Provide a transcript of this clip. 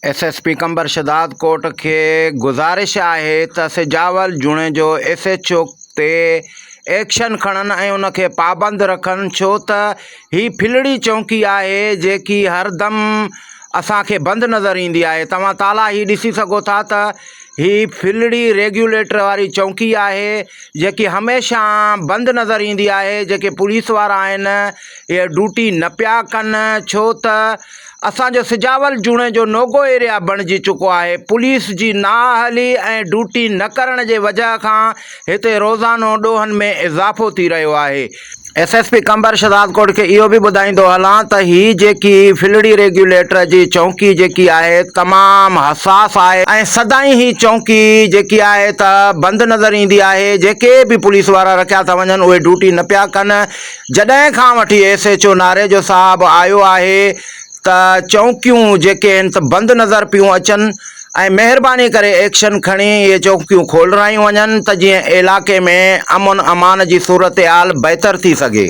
SSP कंबर शदाद कोट के गुज़ारिश है त सिजावल जुणे जो एसएचओ ते एक्शन खणन ऐं उन खे पाबंद रखन, छो त ही फिलड़ी चौकी है जेकी हरदम असांखे बंद नज़र ईंदी है। तव्हां ताला ही ॾिसी सघो था त ही फिलड़ी रेगुलेटर वारी चौकी है जेकी हमेशा बंद नज़र ईंदी है। जेके पुलिस वारा आहिनि ये ड्यूटी न पिया कनि, छो त असांजो सिजावल जुणे जो नोगो एरिया बणिजी चुको है। पुलिस जी ना हली ऐं ड्यूटी न करण जे वजह खां हिते रोज़ानो ॾोहनि में इज़ाफ़ो थी रहियो है। एसएसपी कंबर शदाद कोट के इहो भी ॿुधाईंदो हलां त ही जेकी फिलड़ी रेगुलेटर जी चौकी जेकी है तमाम हसास है ऐं सदाई ही चौकी जेकी है त बंद नज़र ईंदी है। जेके भी पुलिस वारा रखिया था वञनि उहे ड्यूटी न पिया कनि। जॾहिं खां वठी एसएचओ नारे जो साहब आयो है त चौकियूं जेके आहिनि त बंद नज़र पियूं अचनि ऐं महिरबानी करे एक्शन खणी ये चौकियूं खोलरायूं वञनि त जीअं इलाके में अमन अमान जी सूरत हाल बहितर थी सके।